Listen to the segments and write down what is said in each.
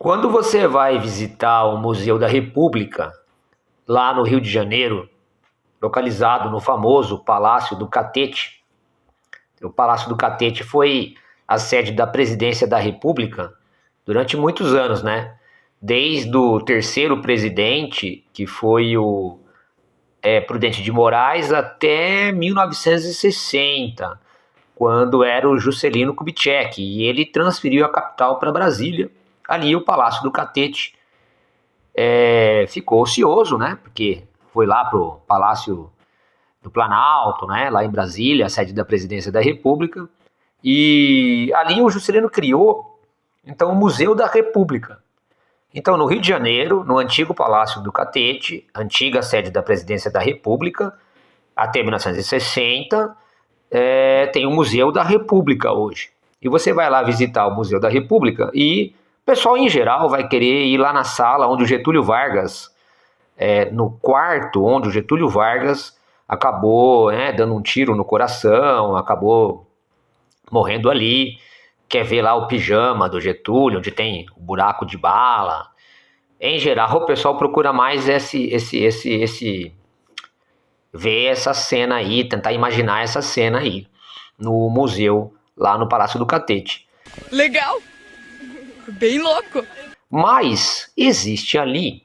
Quando você vai visitar o Museu da República, lá no Rio de Janeiro, localizado no famoso Palácio do Catete, o Palácio do Catete foi a sede da Presidência da República durante muitos anos, né? Desde o terceiro presidente, que foi o Prudente de Moraes, até 1960, quando era o Juscelino Kubitschek, e ele transferiu a capital para Brasília. Ali o Palácio do Catete ficou ocioso, né? Porque foi lá pro Palácio do Planalto, né? Lá em Brasília, a sede da Presidência da República. E ali o Juscelino criou, então, o Museu da República. Então, no Rio de Janeiro, no antigo Palácio do Catete, antiga sede da Presidência da República, até 1960, tem o Museu da República hoje. E você vai lá visitar o Museu da República e o pessoal, em geral, vai querer ir lá na sala onde o Getúlio Vargas, no quarto onde o Getúlio Vargas acabou dando um tiro no coração, acabou morrendo ali. Quer ver lá o pijama do Getúlio, onde tem o buraco de bala. Em geral, o pessoal procura mais ver essa cena aí, tentar imaginar essa cena aí, no museu, lá no Palácio do Catete. Legal! Bem louco! Mas existe ali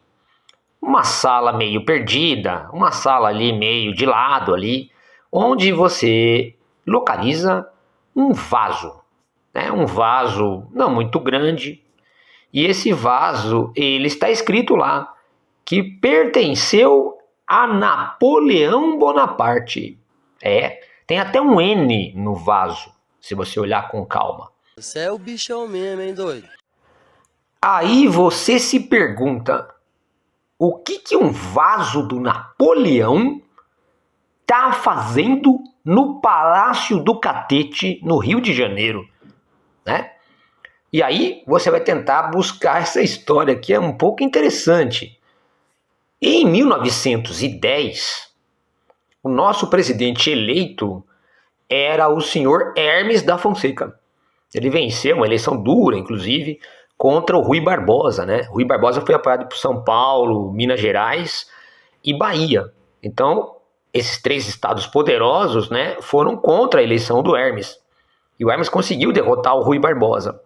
uma sala meio perdida, uma sala ali meio de lado ali, onde você localiza um vaso, né? Um vaso não muito grande, e esse vaso, ele está escrito lá, que pertenceu a Napoleão Bonaparte. Tem até um N no vaso, se você olhar com calma. Você é o bichão mesmo, hein, doido? Aí você se pergunta, o que um vaso do Napoleão tá fazendo no Palácio do Catete, no Rio de Janeiro, né? E aí você vai tentar buscar essa história que é um pouco interessante. Em 1910, o nosso presidente eleito era o senhor Hermes da Fonseca. Ele venceu uma eleição dura, inclusive, contra o Rui Barbosa, né? Rui Barbosa foi apoiado por São Paulo, Minas Gerais e Bahia. Então, esses três estados poderosos, né, foram contra a eleição do Hermes. E o Hermes conseguiu derrotar o Rui Barbosa.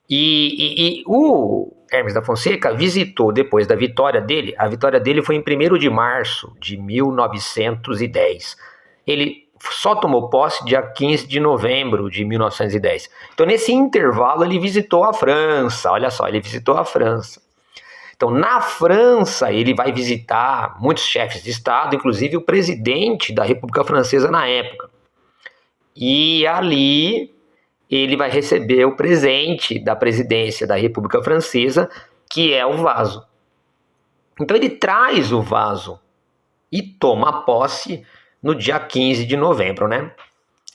E o Hermes da Fonseca visitou, depois da vitória dele, a vitória dele foi em 1º de março de 1910. Ele só tomou posse dia 15 de novembro de 1910. Então, nesse intervalo, ele visitou a França. Olha só, ele visitou a França. Então, na França, ele vai visitar muitos chefes de Estado, inclusive o presidente da República Francesa na época. E ali ele vai receber o presente da presidência da República Francesa, que é o vaso. Então, ele traz o vaso e toma posse no dia 15 de novembro, né?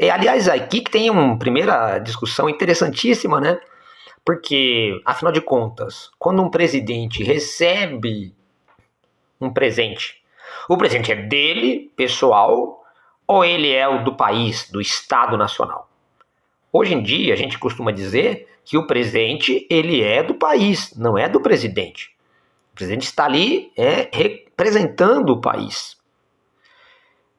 E, aliás, aqui que tem uma primeira discussão interessantíssima, né? Porque, afinal de contas, quando um presidente recebe um presente, o presente é dele, pessoal, ou ele é o do país, do Estado Nacional? Hoje em dia, a gente costuma dizer que o presente, ele é do país, não é do presidente. O presidente está ali representando o país.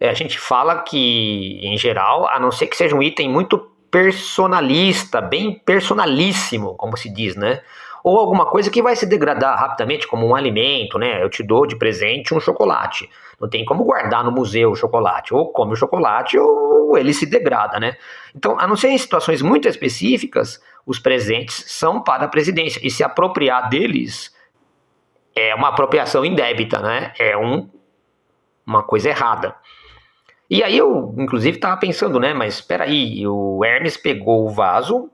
A gente fala que, em geral, a não ser que seja um item muito personalista, bem personalíssimo, como se diz, né? Ou alguma coisa que vai se degradar rapidamente, como um alimento, né? Eu te dou de presente um chocolate. Não tem como guardar no museu o chocolate. Ou come o chocolate ou ele se degrada, né? Então, a não ser em situações muito específicas, os presentes são para a presidência. E se apropriar deles é uma apropriação indébita, né? É uma coisa errada. E aí eu, inclusive, estava pensando, né? Mas espera aí, o Hermes pegou o vaso,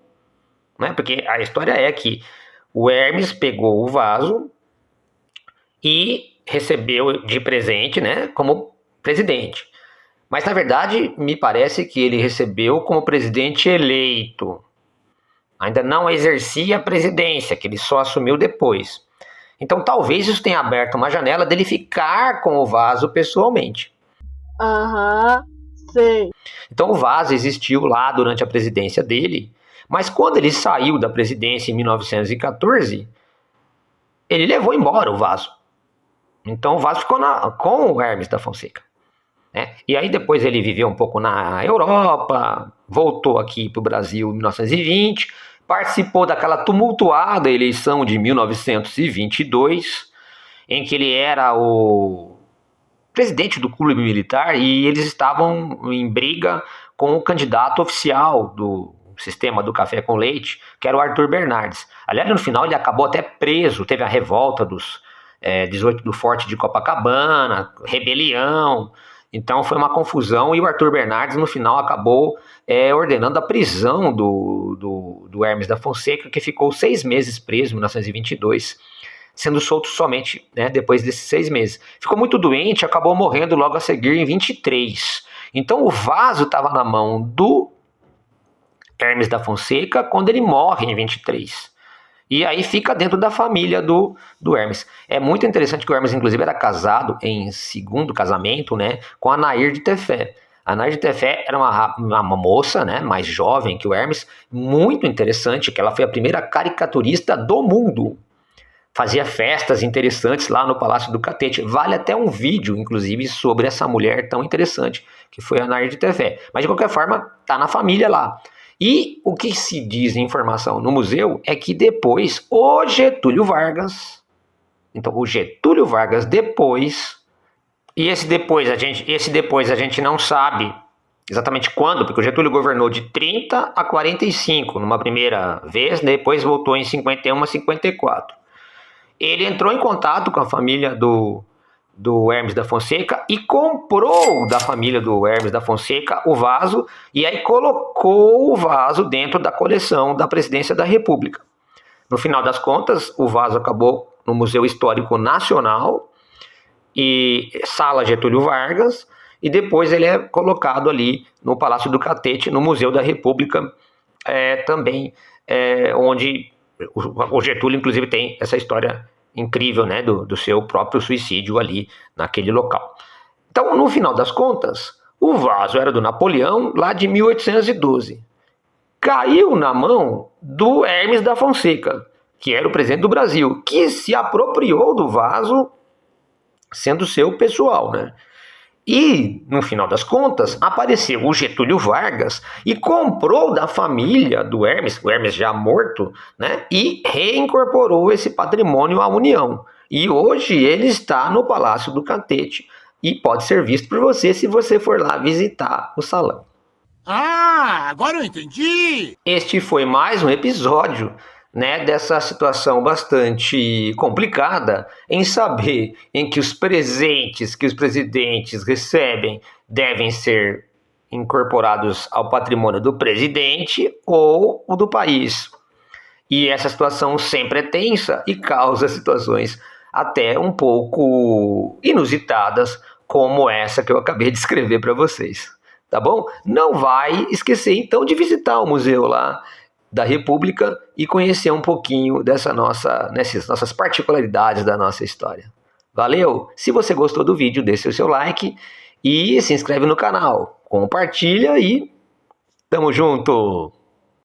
né? Porque a história é que o Hermes pegou o vaso e recebeu de presente, né? Como presidente. Mas, na verdade, me parece que ele recebeu como presidente eleito. Ainda não exercia a presidência, que ele só assumiu depois. Então, talvez isso tenha aberto uma janela dele ficar com o vaso pessoalmente. Sei. Então o vaso existiu lá durante a presidência dele, mas quando ele saiu da presidência em 1914, ele levou embora o vaso. Então o vaso ficou com o Hermes da Fonseca. Né? E aí depois ele viveu um pouco na Europa, voltou aqui para o Brasil em 1920, participou daquela tumultuada eleição de 1922, em que ele era o presidente do clube militar e eles estavam em briga com o candidato oficial do sistema do café com leite, que era o Arthur Bernardes. Aliás, no final ele acabou até preso, teve a revolta dos 18 do Forte de Copacabana, rebelião. Então foi uma confusão e o Arthur Bernardes no final acabou ordenando a prisão do Hermes da Fonseca, que ficou 6 meses preso em 1922, sendo solto somente depois desses 6 meses. Ficou muito doente, acabou morrendo logo a seguir em 23. Então o vaso estava na mão do Hermes da Fonseca quando ele morre em 23. E aí fica dentro da família do Hermes. É muito interessante que o Hermes, inclusive, era casado em segundo casamento, né, com a Nair de Tefé. A Nair de Tefé era uma moça, né, mais jovem que o Hermes, muito interessante, que ela foi a primeira caricaturista do mundo. Fazia festas interessantes lá no Palácio do Catete. Vale até um vídeo, inclusive, sobre essa mulher tão interessante, que foi a Nair de Tefé. Mas, de qualquer forma, tá na família lá. E o que se diz em informação no museu é que depois o Getúlio Vargas, então o Getúlio Vargas depois, e esse depois a gente não sabe exatamente quando, porque o Getúlio governou de 30 a 45 numa primeira vez, depois voltou em 51 a 54. Ele entrou em contato com a família do Hermes da Fonseca e comprou da família do Hermes da Fonseca o vaso e aí colocou o vaso dentro da coleção da Presidência da República. No final das contas, o vaso acabou no Museu Histórico Nacional e Sala Getúlio Vargas e depois ele é colocado ali no Palácio do Catete, no Museu da República, também, onde o Getúlio inclusive tem essa história incrível, né, do seu próprio suicídio ali naquele local. Então, no final das contas, o vaso era do Napoleão lá de 1812. Caiu na mão do Hermes da Fonseca, que era o presidente do Brasil, que se apropriou do vaso sendo seu pessoal, né? E, no final das contas, apareceu o Getúlio Vargas e comprou da família do Hermes, o Hermes já morto, né, e reincorporou esse patrimônio à União. E hoje ele está no Palácio do Catete e pode ser visto por você se você for lá visitar o salão. Ah, agora eu entendi! Este foi mais um episódio, né, dessa situação bastante complicada em saber em que os presentes que os presidentes recebem devem ser incorporados ao patrimônio do presidente ou o do país. E essa situação sempre é tensa e causa situações até um pouco inusitadas, como essa que eu acabei de escrever para vocês. Tá bom? Não vai esquecer então de visitar o museu lá da República e conhecer um pouquinho dessas nossas particularidades da nossa história. Valeu? Se você gostou do vídeo, deixe o seu like e se inscreve no canal. Compartilha e tamo junto!